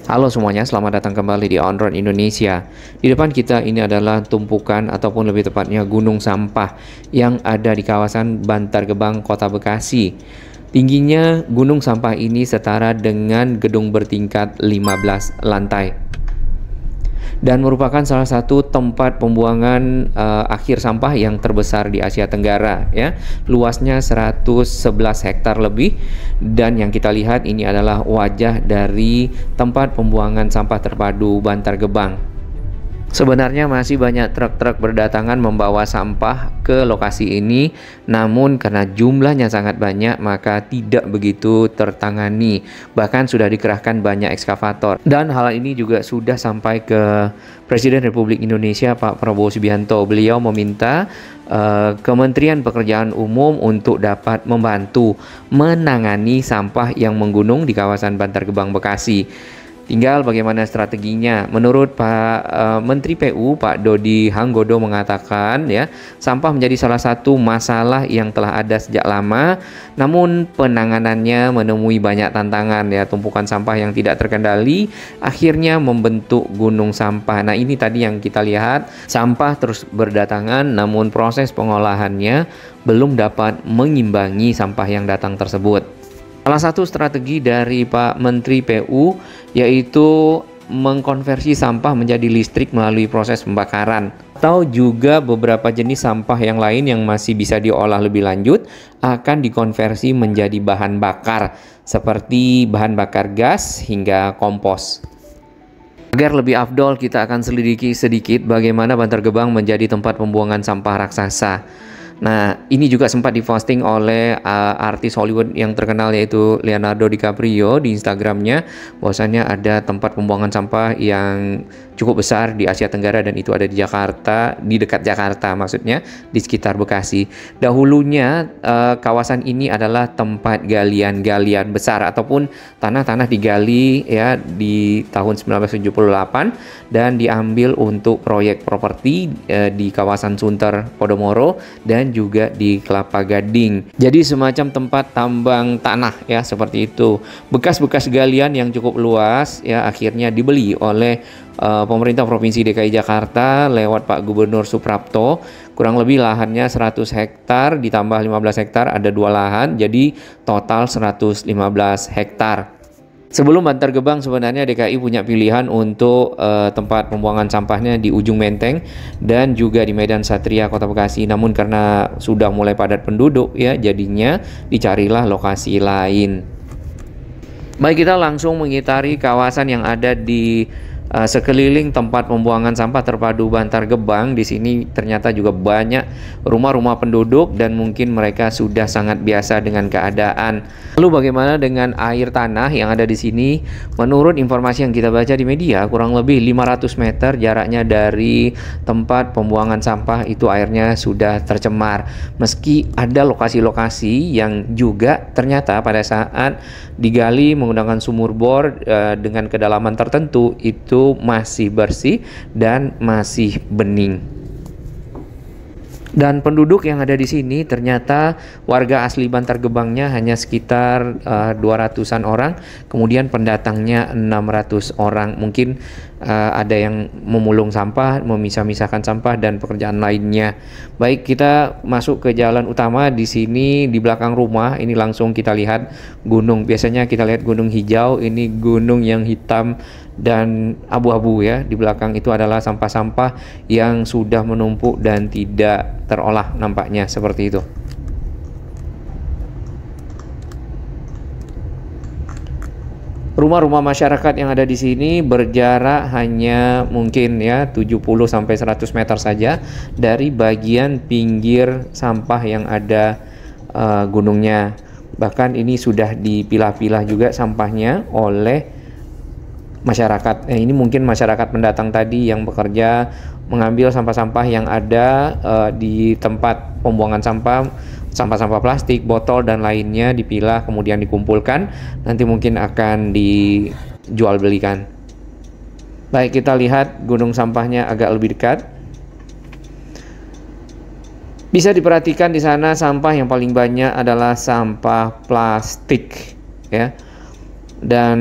Halo semuanya, selamat datang kembali di On Road Indonesia. Di depan kita ini adalah tumpukan ataupun lebih tepatnya gunung sampah yang ada di kawasan Bantar Gebang, Kota Bekasi. Tingginya gunung sampah ini setara dengan gedung bertingkat 15 lantai dan merupakan salah satu tempat pembuangan akhir sampah yang terbesar di Asia Tenggara ya. Luasnya 111 hektar lebih, dan yang kita lihat ini adalah wajah dari tempat pembuangan sampah terpadu Bantar Gebang. Sebenarnya masih banyak truk-truk berdatangan membawa sampah ke lokasi ini, namun karena jumlahnya sangat banyak maka tidak begitu tertangani. Bahkan sudah dikerahkan banyak ekskavator. Dan hal ini juga sudah sampai ke Presiden Republik Indonesia Pak Prabowo Subianto. Beliau meminta Kementerian Pekerjaan Umum untuk dapat membantu menangani sampah yang menggunung di kawasan Bantar Gebang, Bekasi. Tinggal bagaimana strateginya. Menurut Pak Menteri PU Pak Dodi Hanggodo mengatakan ya, sampah menjadi salah satu masalah yang telah ada sejak lama, namun penanganannya menemui banyak tantangan ya. Tumpukan sampah yang tidak terkendali akhirnya membentuk gunung sampah. Nah, ini tadi yang kita lihat, sampah terus berdatangan namun proses pengolahannya belum dapat mengimbangi sampah yang datang tersebut. Salah satu strategi dari Pak Menteri PU yaitu mengkonversi sampah menjadi listrik melalui proses pembakaran, atau juga beberapa jenis sampah yang lain yang masih bisa diolah lebih lanjut akan dikonversi menjadi bahan bakar seperti bahan bakar gas hingga kompos. Agar lebih afdol, kita akan selidiki sedikit bagaimana Bantar Gebang menjadi tempat pembuangan sampah raksasa. Nah, ini juga sempat diposting oleh artis Hollywood yang terkenal yaitu Leonardo DiCaprio di Instagramnya, bahwasannya ada tempat pembuangan sampah yang cukup besar di Asia Tenggara dan itu ada di Jakarta, di dekat Jakarta maksudnya, di sekitar Bekasi. Dahulunya kawasan ini adalah tempat galian-galian besar ataupun tanah-tanah digali ya di tahun 1978 dan diambil untuk proyek properti di kawasan Sunter Podomoro dan juga di Kelapa Gading. Jadi semacam tempat tambang tanah ya, seperti itu. Bekas-bekas galian yang cukup luas ya akhirnya dibeli oleh pemerintah Provinsi DKI Jakarta lewat Pak Gubernur Suprapto. Kurang lebih lahannya 100 hektar ditambah 15 hektar, ada 2 lahan, jadi total 115 hektar. Sebelum Bantar Gebang sebenarnya DKI punya pilihan untuk tempat pembuangan sampahnya di Ujung Menteng dan juga di Medan Satria Kota Bekasi. Namun karena sudah mulai padat penduduk ya, jadinya dicarilah lokasi lain. Baik, kita langsung mengitari kawasan yang ada di sekeliling tempat pembuangan sampah terpadu Bantar Gebang. Di sini ternyata juga banyak rumah-rumah penduduk dan mungkin mereka sudah sangat biasa dengan keadaan. Lalu bagaimana dengan air tanah yang ada di sini? Menurut informasi yang kita baca di media, kurang lebih 500 meter jaraknya dari tempat pembuangan sampah itu airnya sudah tercemar. Meski ada lokasi-lokasi yang juga ternyata pada saat digali menggunakan sumur bor dengan kedalaman tertentu itu masih bersih dan masih bening. Dan penduduk yang ada di sini ternyata warga asli Bantar Gebangnya hanya sekitar 200-an orang, kemudian pendatangnya 600 orang. Mungkin ada yang memulung sampah, memisah-misahkan sampah dan pekerjaan lainnya. Baik, kita masuk ke jalan utama. Di sini di belakang rumah ini langsung kita lihat gunung. Biasanya kita lihat gunung hijau, ini gunung yang hitam dan abu-abu ya. Di belakang itu adalah sampah-sampah yang sudah menumpuk dan tidak terolah, nampaknya seperti itu. Rumah-rumah masyarakat yang ada di sini berjarak hanya mungkin ya 70 sampai 100 meter saja dari bagian pinggir sampah yang ada gunungnya. Bahkan ini sudah dipilah-pilah juga sampahnya oleh masyarakat. Ini mungkin masyarakat pendatang tadi yang bekerja mengambil sampah-sampah yang ada di tempat pembuangan sampah plastik, botol dan lainnya dipilah kemudian dikumpulkan, nanti mungkin akan dijual belikan. Baik, kita lihat gunung sampahnya agak lebih dekat. Bisa diperhatikan di sana sampah yang paling banyak adalah sampah plastik ya. Dan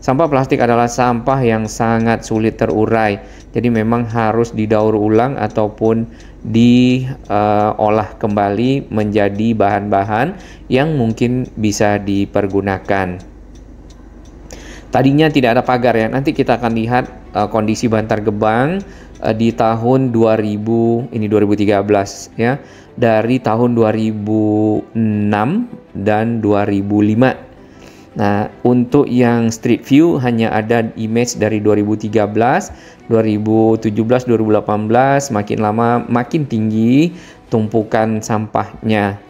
Sampah plastik adalah sampah yang sangat sulit terurai. Jadi memang harus didaur ulang ataupun diolah kembali menjadi bahan-bahan yang mungkin bisa dipergunakan. Tadinya tidak ada pagar ya. Nanti kita akan lihat kondisi Bantar Gebang di tahun 2000, ini 2013 ya. Dari tahun 2006 dan 2005. Nah, untuk yang street view hanya ada image dari 2013, 2017, 2018, makin lama makin tinggi tumpukan sampahnya.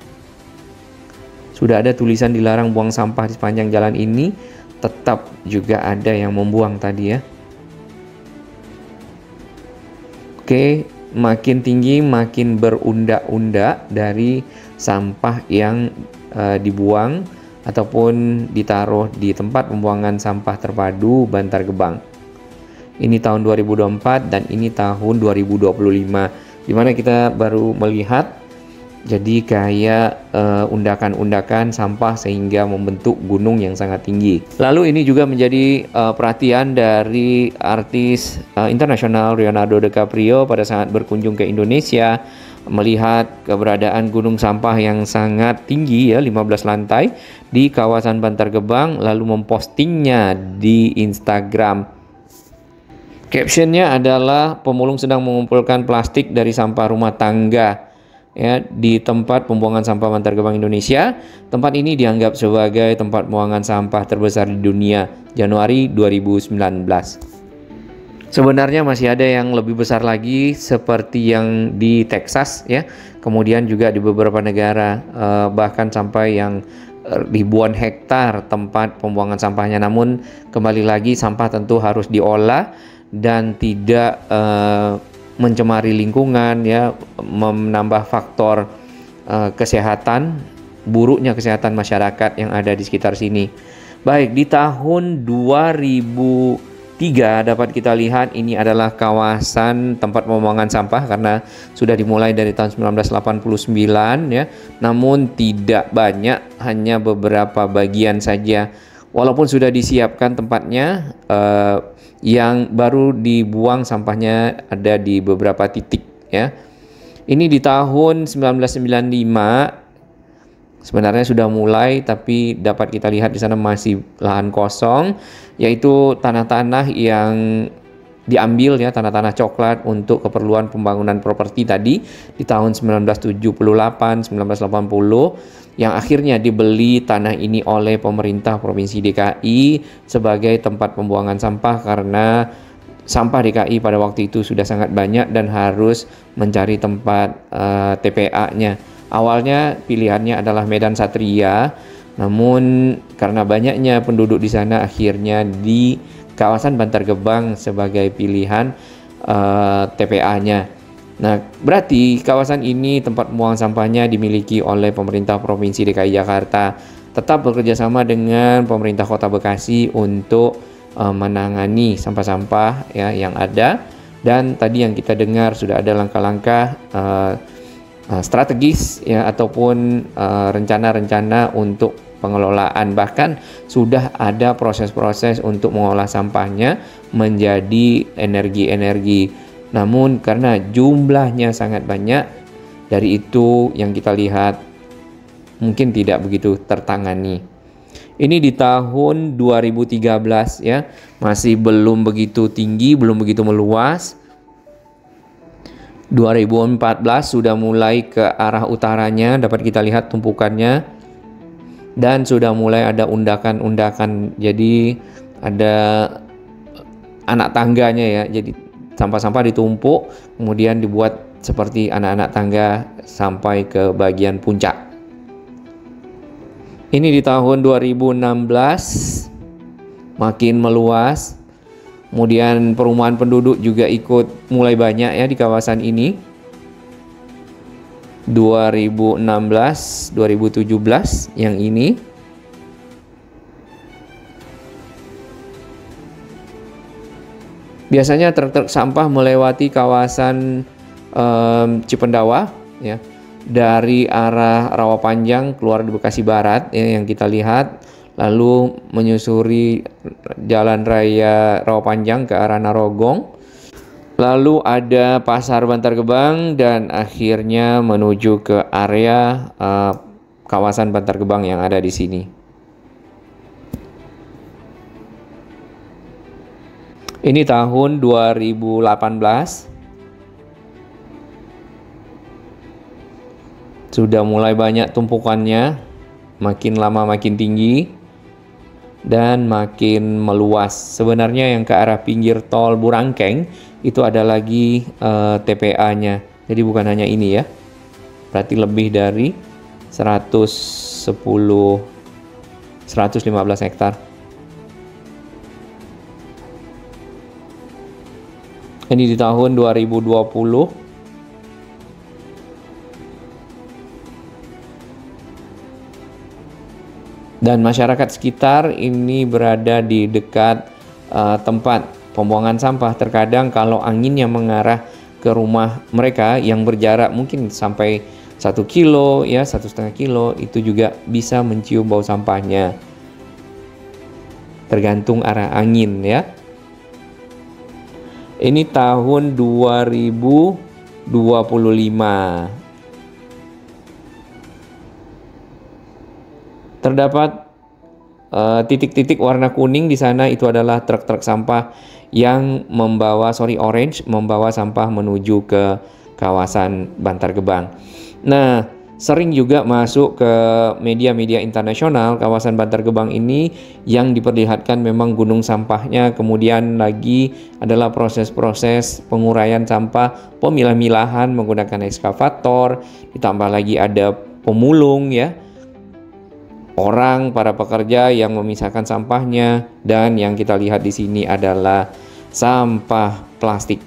Sudah ada tulisan dilarang buang sampah di sepanjang jalan ini, tetap juga ada yang membuang tadi ya. Oke, makin tinggi makin berundak-undak dari sampah yang dibuang ataupun ditaruh di tempat pembuangan sampah terpadu Bantar Gebang. Ini tahun 2024 dan ini tahun 2025, dimana kita baru melihat jadi kayak undakan-undakan sampah sehingga membentuk gunung yang sangat tinggi. Lalu ini juga menjadi perhatian dari artis internasional Leonardo DiCaprio pada saat berkunjung ke Indonesia, melihat keberadaan gunung sampah yang sangat tinggi ya, 15 lantai di kawasan Bantar Gebang, lalu mempostingnya di Instagram. Captionnya adalah pemulung sedang mengumpulkan plastik dari sampah rumah tangga ya di tempat pembuangan sampah Bantar Gebang Indonesia. Tempat ini dianggap sebagai tempat pembuangan sampah terbesar di dunia Januari 2019. Sebenarnya masih ada yang lebih besar lagi seperti yang di Texas ya. Kemudian juga di beberapa negara bahkan sampai yang ribuan hektar tempat pembuangan sampahnya. Namun kembali lagi sampah tentu harus diolah dan tidak mencemari lingkungan ya, menambah faktor kesehatan, buruknya kesehatan masyarakat yang ada di sekitar sini. Baik, di tahun 2003 dapat kita lihat ini adalah kawasan tempat pembuangan sampah karena sudah dimulai dari tahun 1989 ya. Namun tidak banyak, hanya beberapa bagian saja. Walaupun sudah disiapkan tempatnya, yang baru dibuang sampahnya ada di beberapa titik ya. Ini di tahun 1995 sebenarnya sudah mulai, tapi dapat kita lihat di sana masih lahan kosong, yaitu tanah-tanah yang diambil ya, tanah-tanah coklat untuk keperluan pembangunan properti tadi di tahun 1978, 1980, yang akhirnya dibeli tanah ini oleh pemerintah Provinsi DKI sebagai tempat pembuangan sampah karena sampah DKI pada waktu itu sudah sangat banyak dan harus mencari tempat TPA-nya. Awalnya pilihannya adalah Medan Satria, namun karena banyaknya penduduk di sana akhirnya di kawasan Bantar Gebang sebagai pilihan TPA-nya. Nah, berarti kawasan ini tempat pembuangan sampahnya dimiliki oleh pemerintah Provinsi DKI Jakarta. Tetap bekerja sama dengan pemerintah Kota Bekasi untuk menangani sampah-sampah ya yang ada. Dan tadi yang kita dengar sudah ada langkah-langkah strategis ya ataupun rencana-rencana untuk pengelolaan, bahkan sudah ada proses-proses untuk mengolah sampahnya menjadi energi-energi. Namun karena jumlahnya sangat banyak, dari itu yang kita lihat mungkin tidak begitu tertangani. Ini di tahun 2013 ya, masih belum begitu tinggi, belum begitu meluas. 2014 sudah mulai ke arah utaranya, dapat kita lihat tumpukannya, dan sudah mulai ada undakan-undakan, jadi ada anak tangganya ya, jadi sampah-sampah ditumpuk kemudian dibuat seperti anak-anak tangga sampai ke bagian puncak. Ini di tahun 2016 makin meluas. Kemudian perumahan penduduk juga ikut mulai banyak ya di kawasan ini. 2016, 2017 yang ini. Biasanya truk-truk sampah melewati kawasan Cipendawa ya, dari arah Rawapanjang keluar di Bekasi Barat ya, yang kita lihat. lalu menyusuri jalan raya Rawapanjang ke arah Narogong, lalu ada pasar Bantar Gebang, dan akhirnya menuju ke area kawasan Bantar Gebang yang ada di sini. Ini tahun 2018. Sudah mulai banyak tumpukannya, makin lama makin tinggi dan makin meluas. Sebenarnya yang ke arah pinggir tol Burangkeng itu ada lagi TPA-nya. Jadi bukan hanya ini ya. Berarti lebih dari 115 hektar. Ini di tahun 2020. Dan masyarakat sekitar ini berada di dekat tempat pembuangan sampah. Terkadang kalau anginnya mengarah ke rumah mereka yang berjarak mungkin sampai 1 kilo ya, 1,5 kilo, itu juga bisa mencium bau sampahnya. Tergantung arah angin ya. Ini tahun 2025. Terdapat titik-titik warna kuning di sana, itu adalah truk-truk sampah yang orange membawa sampah menuju ke kawasan Bantar Gebang. Nah, sering juga masuk ke media-media internasional kawasan Bantar Gebang ini yang diperlihatkan memang gunung sampahnya, kemudian lagi adalah proses-proses penguraian sampah, pemilah-milahan menggunakan ekskavator, ditambah lagi ada pemulung ya. Para pekerja yang memisahkan sampahnya, dan yang kita lihat di sini adalah sampah plastik.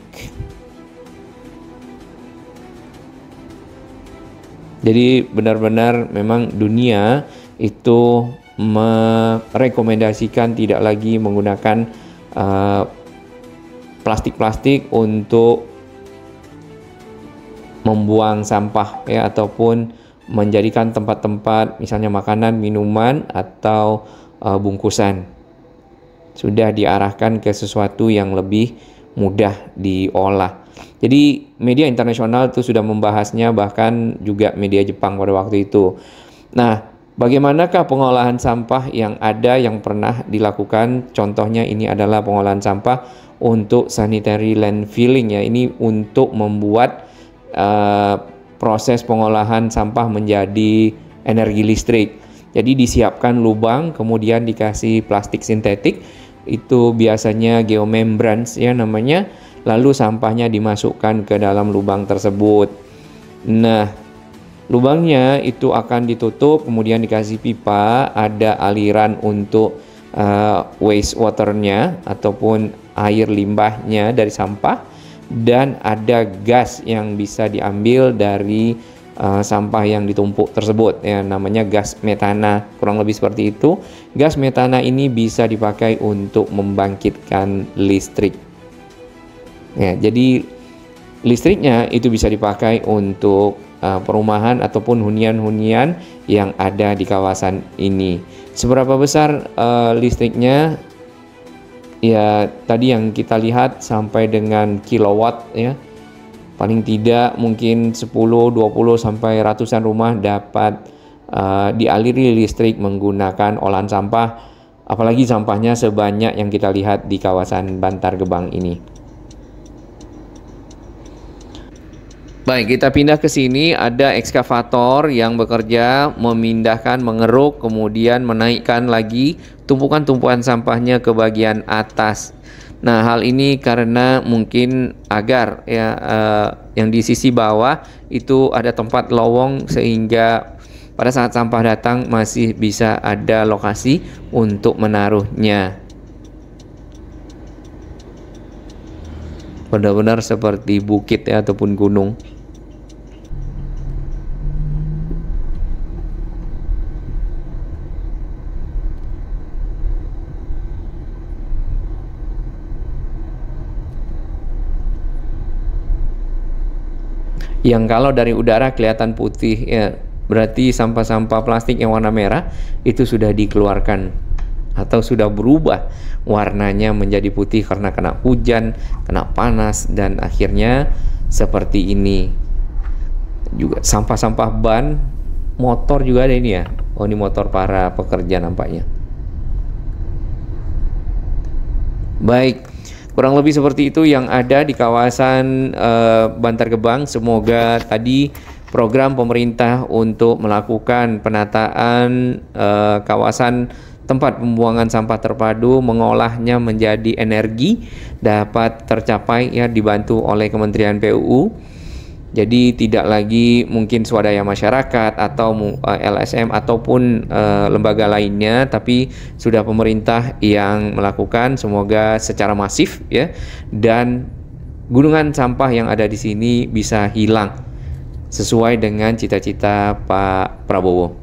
Jadi benar-benar memang dunia itu merekomendasikan tidak lagi menggunakan plastik-plastik untuk membuang sampah ya, ataupun menjadikan tempat-tempat misalnya makanan, minuman, atau bungkusan. Sudah diarahkan ke sesuatu yang lebih mudah diolah. Jadi media internasional itu sudah membahasnya, bahkan juga media Jepang pada waktu itu. Nah, bagaimanakah pengolahan sampah yang ada yang pernah dilakukan? Contohnya ini adalah pengolahan sampah untuk sanitary landfilling ya. Ini untuk membuat proses pengolahan sampah menjadi energi listrik. Jadi disiapkan lubang, kemudian dikasih plastik sintetik, itu biasanya geomembrans ya namanya, lalu sampahnya dimasukkan ke dalam lubang tersebut. Nah, lubangnya itu akan ditutup, kemudian dikasih pipa, ada aliran untuk waste waternya ataupun air limbahnya dari sampah, dan ada gas yang bisa diambil dari sampah yang ditumpuk tersebut ya, namanya gas metana, kurang lebih seperti itu. Gas metana ini bisa dipakai untuk membangkitkan listrik ya, jadi listriknya itu bisa dipakai untuk perumahan ataupun hunian-hunian yang ada di kawasan ini. Seberapa besar listriknya? Ya, tadi yang kita lihat sampai dengan kilowatt ya. Paling tidak mungkin 10, 20 sampai ratusan rumah dapat dialiri listrik menggunakan olahan sampah, apalagi sampahnya sebanyak yang kita lihat di kawasan Bantar Gebang ini. Baik, kita pindah ke sini. Ada ekskavator yang bekerja memindahkan, mengeruk, kemudian menaikkan lagi tumpukan-tumpukan sampahnya ke bagian atas. Nah, hal ini karena mungkin agar ya yang di sisi bawah itu ada tempat lowong, sehingga pada saat sampah datang masih bisa ada lokasi untuk menaruhnya. Benar-benar seperti bukit ya, ataupun gunung. Yang kalau dari udara kelihatan putih ya, berarti sampah-sampah plastik yang warna merah itu sudah dikeluarkan atau sudah berubah warnanya menjadi putih karena kena hujan, kena panas, dan akhirnya seperti ini. Juga sampah-sampah ban motor juga ada ini ya. Oh, ini motor para pekerja nampaknya. Baik, kurang lebih seperti itu yang ada di kawasan Bantar Gebang. Semoga tadi program pemerintah untuk melakukan penataan kawasan tempat pembuangan sampah terpadu, mengolahnya menjadi energi dapat tercapai ya, dibantu oleh Kementerian PUU. Jadi tidak lagi mungkin swadaya masyarakat atau LSM ataupun lembaga lainnya, tapi sudah pemerintah yang melakukan, semoga secara masif ya, dan gunungan sampah yang ada di sini bisa hilang sesuai dengan cita-cita Pak Prabowo.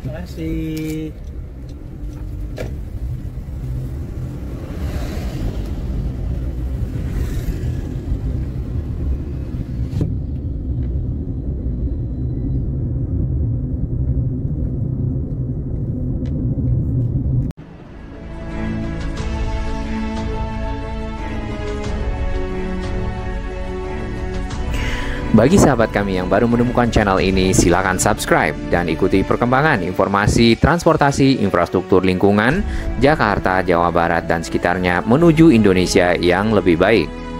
Terima kasih. Bagi sahabat kami yang baru menemukan channel ini, silakan subscribe dan ikuti perkembangan informasi transportasi, infrastruktur lingkungan, Jakarta, Jawa Barat, dan sekitarnya menuju Indonesia yang lebih baik.